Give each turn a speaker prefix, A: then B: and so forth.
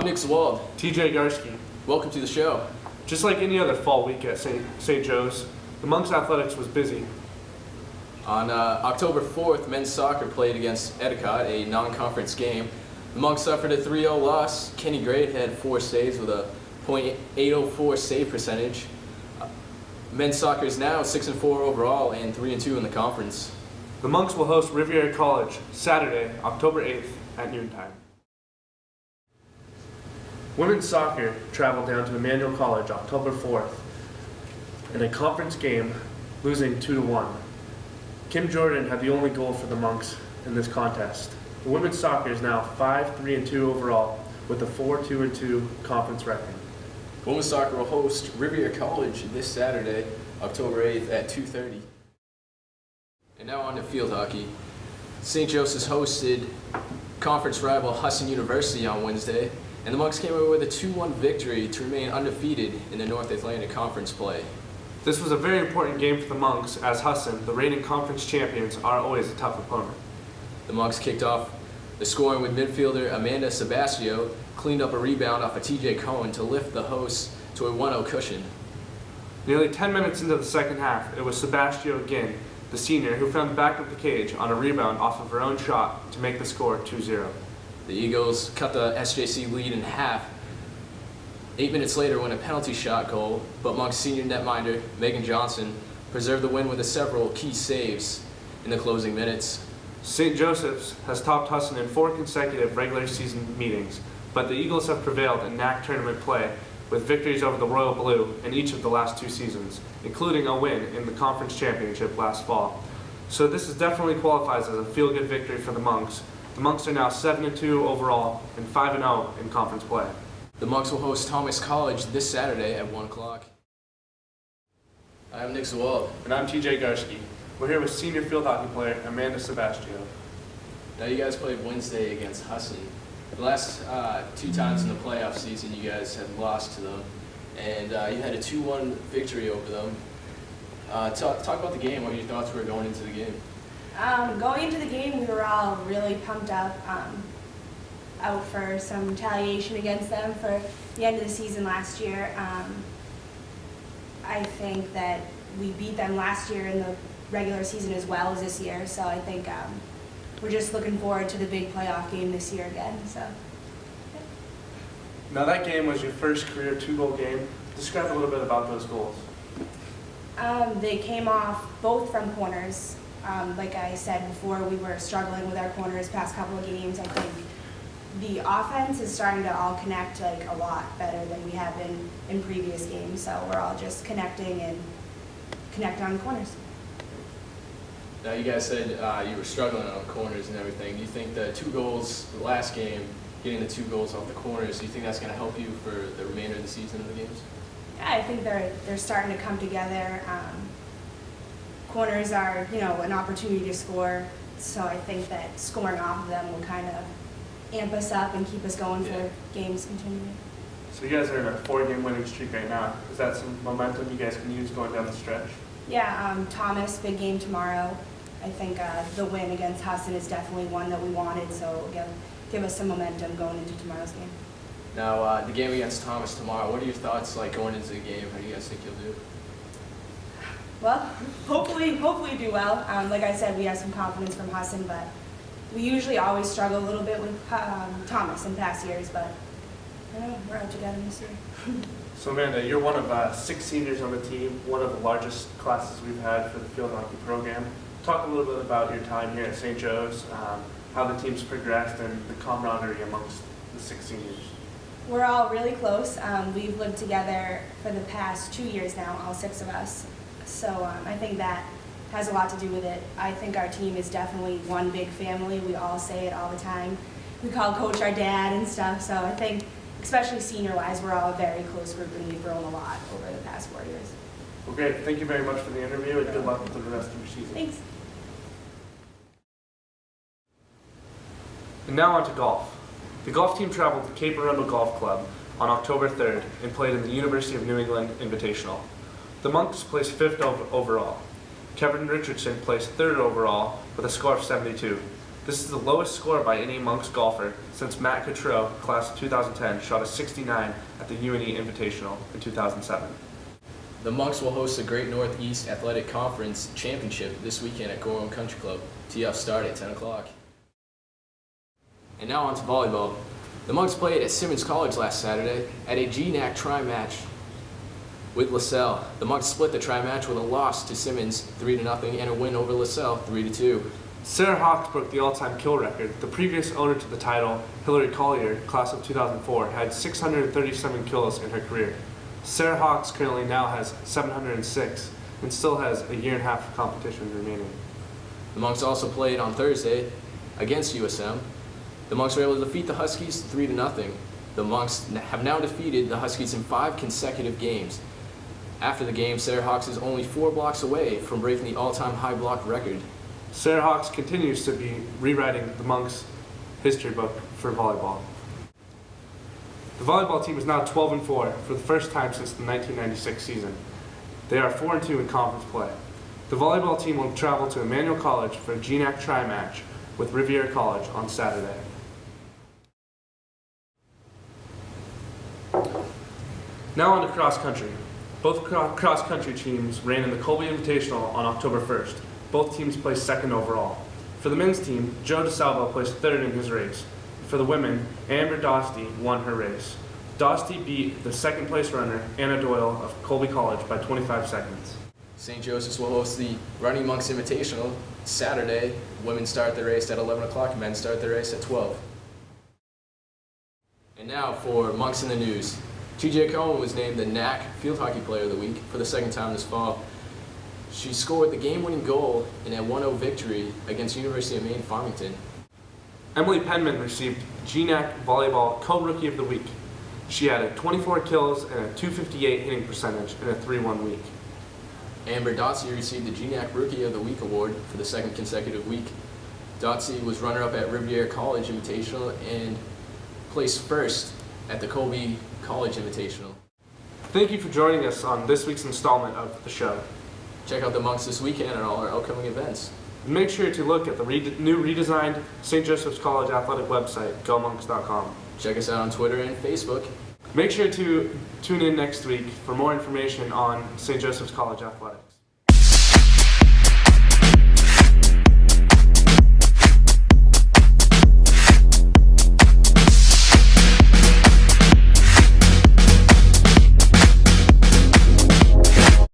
A: I'm Nick Zwald.
B: TJ Garski.
A: Welcome to the show.
B: Just like any other fall week at St. Joe's, the Monks athletics was busy.
A: On October 4th, men's soccer played against Edicott, a non-conference game. The Monks suffered a 3-0 loss. Kenny Grade had 4 saves with a .804 save percentage. Men's soccer is now 6-4 overall and 3-2 in the conference.
B: The Monks will host Riviera College Saturday, October 8th at noontime. Women's soccer traveled down to Emmanuel College October 4th in a conference game, losing 2-1. Kim Jordan had the only goal for the Monks in this contest. The women's soccer is now 5-3-2 overall with a 4-2-2 conference record.
A: Women's soccer will host Riviera College this Saturday, October 8th at 2:30. And now on to field hockey. St. Joseph's hosted conference rival Husson University on Wednesday, and the Monks came away with a 2-1 victory to remain undefeated in the North Atlantic Conference play.
B: This was a very important game for the Monks, as Husson, the reigning conference champions, are always a tough opponent.
A: The Monks kicked off the scoring with midfielder Amanda Sebastio cleaned up a rebound off of TJ Cohen to lift the hosts to a 1-0 cushion.
B: Nearly 10 minutes into the second half, it was Sebastio again, the senior, who found the back of the cage on a rebound off of her own shot to make the score 2-0.
A: The Eagles cut the SJC lead in half 8 minutes later when a penalty shot goal, but Monks senior netminder Megan Johnson preserved the win with several key saves in the closing minutes.
B: St. Joseph's has topped Husson in 4 consecutive regular season meetings, but the Eagles have prevailed in NAC tournament play with victories over the Royal Blue in each of the last 2 seasons, including a win in the conference championship last fall. So this definitely qualifies as a feel-good victory for the Monks. The Monks are now 7-2 overall and 5-0 in conference play.
A: The Monks will host Thomas College this Saturday at 1 o'clock. I'm Nick Zwald.
B: And I'm TJ Garski. We're here with senior field hockey player Amanda Sebastio.
A: Now you guys played Wednesday against Husson. The last 2 times in the playoff season you guys had lost to them, and you had a 2-1 victory over them. Talk about the game, what your thoughts were going into the game.
C: Going into the game, we were all really pumped up, out for some retaliation against them for the end of the season last year. I think that we beat them last year in the regular season as well as this year, so I think we're just looking forward to the big playoff game this year again. So.
B: Now that game was your first career 2-goal game. Describe a little bit about those goals.
C: They came off both from corners. Like I said before, we were struggling with our corners past couple of games. I think the offense is starting to all connect like a lot better than we have been in previous games. So we're all just connecting on the corners.
A: Now you guys said you were struggling on corners and everything. Do you think the 2 goals the last game, getting the 2 goals off the corners, do you think that's going to help you for the remainder of the season of the games?
C: Yeah, I think they're starting to come together. Corners are, an opportunity to score, so I think that scoring off of them will kind of amp us up and keep us going for games continuing.
B: So you guys are in a 4-game winning streak right now. Is that some momentum you guys can use going down the stretch?
C: Yeah, Thomas, big game tomorrow. I think the win against Husson is definitely one that we wanted, so it'll give us some momentum going into tomorrow's game.
A: Now, the game against Thomas tomorrow, what are your thoughts like going into the game? How do you guys think you'll do?
C: Well, hopefully do well. Like I said, we have some confidence from Husson, but we usually always struggle a little bit with Thomas in past years, but I don't know, we're out together this year.
B: So Amanda, you're one of 6 seniors on the team, one of the largest classes we've had for the field hockey program. Talk a little bit about your time here at St. Joe's, how the team's progressed, and the camaraderie amongst the 6 seniors.
C: We're all really close. We've lived together for the past 2 years now, all 6 of us. So I think that has a lot to do with it. I think our team is definitely one big family. We all say it all the time. We call Coach our dad and stuff, so I think, especially senior-wise, we're all a very close group and we've grown a lot over the past 4 years.
B: Well, great. Thank you very much for the interview, and good luck with the rest of your season.
C: Thanks.
B: And now on to golf. The golf team traveled to Cape Arundel Golf Club on October 3rd and played in the University of New England Invitational. The Monks placed 5th overall. Kevin Richardson placed 3rd overall with a score of 72. This is the lowest score by any Monks golfer since Matt Cottrell, class of 2010, shot a 69 at the UNE Invitational in 2007.
A: The Monks will host the Great Northeast Athletic Conference Championship this weekend at Gorham Country Club. Tee-off start at 10 o'clock. And now on to volleyball. The Monks played at Simmons College last Saturday at a GNAC tri-match with LaSalle. The Monks split the tri-match with a loss to Simmons 3-0 and a win over LaSalle 3-2.
B: Sarah Hawks broke the all-time kill record. The previous owner to the title, Hillary Collier, class of 2004, had 637 kills in her career. Sarah Hawks currently now has 706 and still has a year and a half of competition remaining.
A: The Monks also played on Thursday against USM. The Monks were able to defeat the Huskies 3-0. The Monks have now defeated the Huskies in 5 consecutive games. After the game, Sarah Hawks is only 4 blocks away from breaking the all-time high block record.
B: Sarah Hawks continues to be rewriting the Monks' history book for volleyball. The volleyball team is now 12-4 for the first time since the 1996 season. They are 4-2 in conference play. The volleyball team will travel to Emmanuel College for a GNAC tri-match with Riviera College on Saturday. Now on to cross country. Both cross country teams ran in the Colby Invitational on October 1st. Both teams placed second overall. For the men's team, Joe DeSalvo placed third in his race. For the women, Amber Dosty won her race. Dosty beat the second place runner, Anna Doyle of Colby College, by 25 seconds.
A: St. Joseph's will host the Running Monks Invitational Saturday. Women start their race at 11 o'clock, men start their race at 12. And now for Monks in the News. TJ Cohen was named the NAC Field Hockey Player of the Week for the second time this fall. She scored the game-winning goal in a 1-0 victory against University of Maine Farmington.
B: Emily Penman received GNAC Volleyball Co-Rookie of the Week. She added 24 kills and a .258 hitting percentage in a 3-1 week.
A: Amber Dotsey received the GNAC Rookie of the Week award for the second consecutive week. Dotsey was runner-up at Riviera College Invitational and placed first at the Colby College Invitational.
B: Thank you for joining us on this week's installment of the show.
A: Check out the Monks this weekend and all our upcoming events.
B: Make sure to look at the new redesigned St. Joseph's College athletic website, gomonks.com.
A: Check us out on Twitter and Facebook.
B: Make sure to tune in next week for more information on St. Joseph's College athletics.